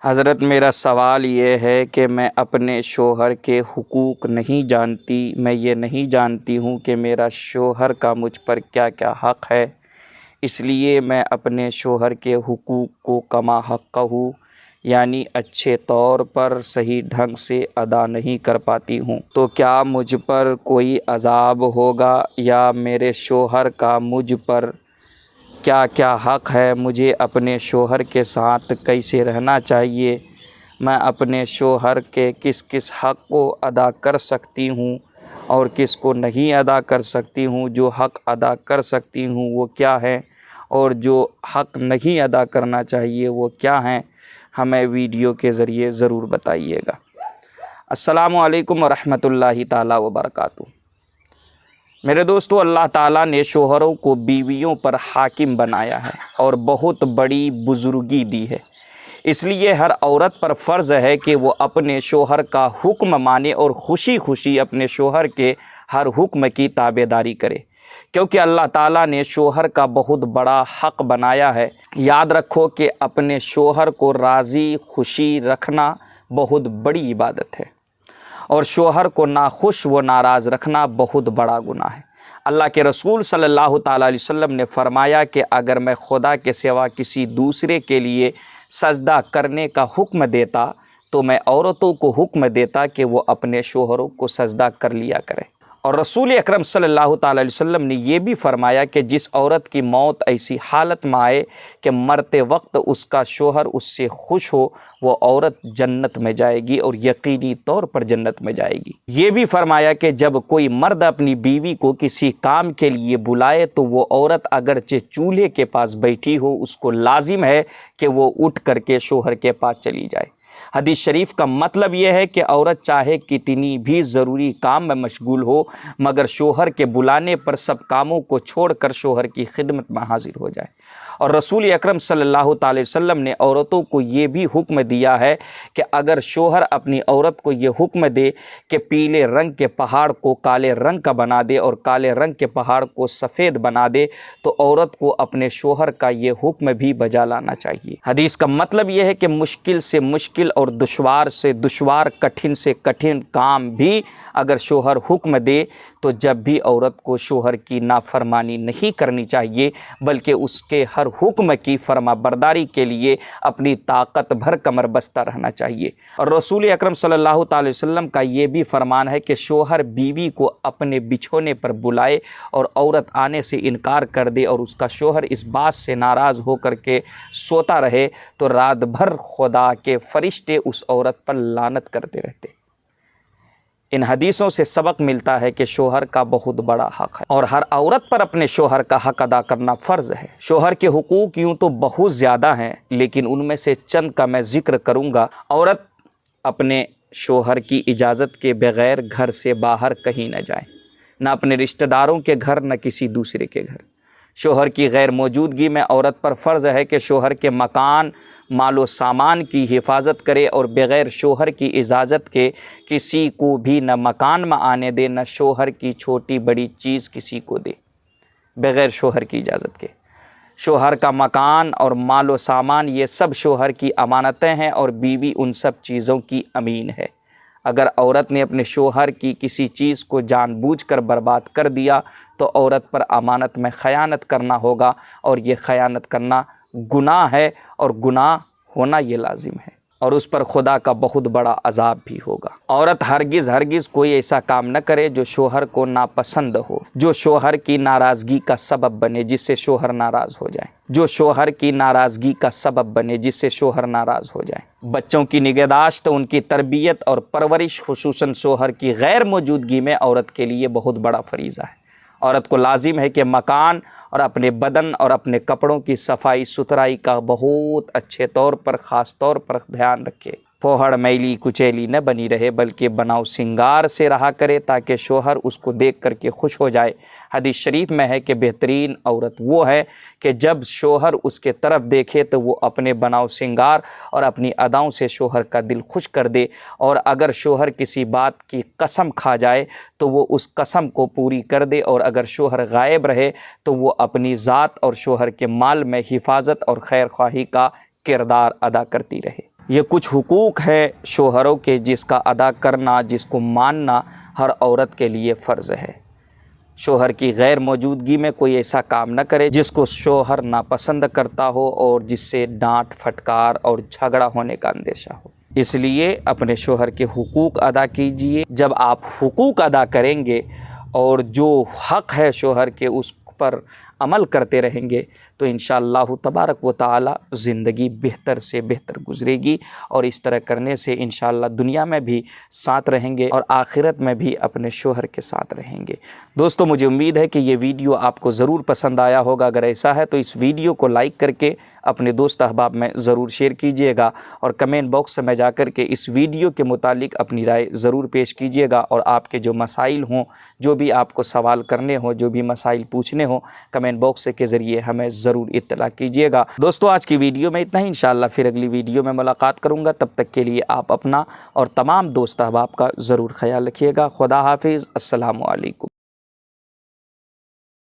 حضرت میرا سوال یہ ہے کہ میں اپنے شوہر کے حقوق نہیں جانتی، میں یہ نہیں جانتی ہوں کہ میرا شوہر کا مجھ پر کیا کیا حق ہے، اس لیے میں اپنے شوہر کے حقوق کو کما حقہ یعنی اچھے طور پر صحیح ڈھنگ سے ادا نہیں کر پاتی ہوں، تو کیا مجھ پر کوئی عذاب ہوگا یا میرے شوہر کا مجھ پر کیا کیا حق ہے، مجھے اپنے شوہر کے ساتھ کیسے رہنا چاہیے، میں اپنے شوہر کے کس کس حق کو ادا کر سکتی ہوں اور کس کو نہیں ادا کر سکتی ہوں، جو حق ادا کر سکتی ہوں وہ کیا ہیں اور جو حق نہیں ادا کرنا چاہیے وہ کیا ہیں، ہمیں ویڈیو کے ذریعے ضرور بتائیے گا۔ السلام علیکم ورحمۃ اللہ تعالیٰ وبرکاتہ۔ میرے دوستو، اللہ تعالیٰ نے شوہروں کو بیویوں پر حاکم بنایا ہے اور بہت بڑی بزرگی دی ہے، اس لیے ہر عورت پر فرض ہے کہ وہ اپنے شوہر کا حکم مانے اور خوشی خوشی اپنے شوہر کے ہر حکم کی تابعداری کرے، کیونکہ اللہ تعالیٰ نے شوہر کا بہت بڑا حق بنایا ہے۔ یاد رکھو کہ اپنے شوہر کو راضی خوشی رکھنا بہت بڑی عبادت ہے، اور شوہر کو ناخوش و ناراض رکھنا بہت بڑا گناہ ہے۔ اللہ کے رسول صلی اللہ تعالیٰ علیہ وسلم نے فرمایا کہ اگر میں خدا کے سوا کسی دوسرے کے لیے سجدہ کرنے کا حکم دیتا تو میں عورتوں کو حکم دیتا کہ وہ اپنے شوہروں کو سجدہ کر لیا کریں۔ اور رسول اکرم صلی اللہ تعالیٰ علیہ وسلم نے یہ بھی فرمایا کہ جس عورت کی موت ایسی حالت میں آئے کہ مرتے وقت اس کا شوہر اس سے خوش ہو، وہ عورت جنت میں جائے گی اور یقینی طور پر جنت میں جائے گی۔ یہ بھی فرمایا کہ جب کوئی مرد اپنی بیوی کو کسی کام کے لیے بلائے تو وہ عورت اگرچہ چولہے کے پاس بیٹھی ہو، اس کو لازم ہے کہ وہ اٹھ کر کے شوہر کے پاس چلی جائے۔ حدیث شریف کا مطلب یہ ہے کہ عورت چاہے کتنی بھی ضروری کام میں مشغول ہو، مگر شوہر کے بلانے پر سب کاموں کو چھوڑ کر شوہر کی خدمت میں حاضر ہو جائے۔ اور رسول اکرم صلی اللہ تعالی وسلم نے عورتوں کو یہ بھی حکم دیا ہے کہ اگر شوہر اپنی عورت کو یہ حکم دے کہ پیلے رنگ کے پہاڑ کو کالے رنگ کا بنا دے اور کالے رنگ کے پہاڑ کو سفید بنا دے، تو عورت کو اپنے شوہر کا یہ حکم بھی بجا لانا چاہیے۔ حدیث کا مطلب یہ ہے کہ مشکل سے مشکل اور دشوار سے دشوار، کٹھن سے کٹھن کام بھی اگر شوہر حکم دے تو جب بھی عورت کو شوہر کی نافرمانی نہیں کرنی چاہیے، بلکہ اس کے ہر حکم کی فرما برداری کے لیے اپنی طاقت بھر کمر بستہ رہنا چاہیے۔ اور رسول اکرم صلی اللہ تعالی وسلم کا یہ بھی فرمان ہے کہ شوہر بیوی کو اپنے بچھونے پر بلائے اور عورت آنے سے انکار کر دے اور اس کا شوہر اس بات سے ناراض ہو کر کے سوتا رہے تو رات بھر خدا کے فرشتے اس عورت پر لعنت کرتے رہتے۔ ان حدیثوں سے سبق ملتا ہے کہ شوہر کا بہت بڑا حق ہے اور ہر عورت پر اپنے شوہر کا حق ادا کرنا فرض ہے۔ شوہر کے حقوق یوں تو بہت زیادہ ہیں، لیکن ان میں سے چند کا میں ذکر کروں گا۔ عورت اپنے شوہر کی اجازت کے بغیر گھر سے باہر کہیں نہ جائے، نہ اپنے رشتہ داروں کے گھر نہ کسی دوسرے کے گھر۔ شوہر کی غیر موجودگی میں عورت پر فرض ہے کہ شوہر کے مکان، مال و سامان کی حفاظت کرے اور بغیر شوہر کی اجازت کے کسی کو بھی نہ مکان میں آنے دے، نہ شوہر کی چھوٹی بڑی چیز کسی کو دے بغیر شوہر کی اجازت کے۔ شوہر کا مکان اور مال و سامان یہ سب شوہر کی امانتیں ہیں اور بیوی ان سب چیزوں کی امین ہے۔ اگر عورت نے اپنے شوہر کی کسی چیز کو جان بوجھ کر برباد کر دیا تو عورت پر امانت میں خیانت کرنا ہوگا، اور یہ خیانت کرنا گناہ ہے اور گناہ ہونا یہ لازم ہے، اور اس پر خدا کا بہت بڑا عذاب بھی ہوگا۔ عورت ہرگز کوئی ایسا کام نہ کرے جو شوہر کو ناپسند ہو، جو شوہر کی ناراضگی کا سبب بنے جس سے شوہر ناراض ہو جائے، جو شوہر کی ناراضگی کا سبب بنے جس سے شوہر ناراض ہو جائے۔ بچوں کی نگہداشت، ان کی تربیت اور پرورش خصوصاً شوہر کی غیر موجودگی میں عورت کے لیے بہت بڑا فریضہ ہے۔ عورت کو لازم ہے کہ مکان اور اپنے بدن اور اپنے کپڑوں کی صفائی ستھرائی کا بہت اچھے طور پر، خاص طور پر دھیان رکھے۔ پھوہڑ میلی کچیلی نہ بنی رہے، بلکہ بناؤ سنگار سے رہا کرے تاکہ شوہر اس کو دیکھ کر کے خوش ہو جائے۔ حدیث شریف میں ہے کہ بہترین عورت وہ ہے کہ جب شوہر اس کے طرف دیکھے تو وہ اپنے بناؤ سنگار اور اپنی اداؤں سے شوہر کا دل خوش کر دے، اور اگر شوہر کسی بات کی قسم کھا جائے تو وہ اس قسم کو پوری کر دے، اور اگر شوہر غائب رہے تو وہ اپنی ذات اور شوہر کے مال میں حفاظت اور خیر خواہی کا کردار ادا کرتی رہے۔ یہ کچھ حقوق ہے شوہروں کے جس کا ادا کرنا، جس کو ماننا ہر عورت کے لیے فرض ہے۔ شوہر کی غیر موجودگی میں کوئی ایسا کام نہ کرے جس کو شوہر ناپسند کرتا ہو اور جس سے ڈانٹ پھٹکار اور جھگڑا ہونے کا اندیشہ ہو۔ اس لیے اپنے شوہر کے حقوق ادا کیجئے۔ جب آپ حقوق ادا کریں گے اور جو حق ہے شوہر کے اس پر عمل کرتے رہیں گے تو انشاءاللہ تبارک و تعالی زندگی بہتر سے بہتر گزرے گی، اور اس طرح کرنے سے انشاءاللہ دنیا میں بھی ساتھ رہیں گے اور آخرت میں بھی اپنے شوہر کے ساتھ رہیں گے۔ دوستو مجھے امید ہے کہ یہ ویڈیو آپ کو ضرور پسند آیا ہوگا۔ اگر ایسا ہے تو اس ویڈیو کو لائک کر کے اپنے دوست احباب میں ضرور شیئر کیجئے گا، اور کمنٹ باکس میں جا کر کے اس ویڈیو کے متعلق اپنی رائے ضرور پیش کیجئے گا، اور آپ کے جو مسائل ہوں، جو بھی آپ کو سوال کرنے ہوں، جو بھی مسائل پوچھنے ہوں، کمنٹ باکس کے ذریعے ہمیں ضرور اطلاع کیجئے گا۔ دوستو آج کی ویڈیو میں اتنا ہی، انشاءاللہ پھر اگلی ویڈیو میں ملاقات کروں گا۔ تب تک کے لیے آپ اپنا اور تمام دوست احباب کا ضرور خیال رکھیے گا۔ خدا حافظ، السلام علیکم۔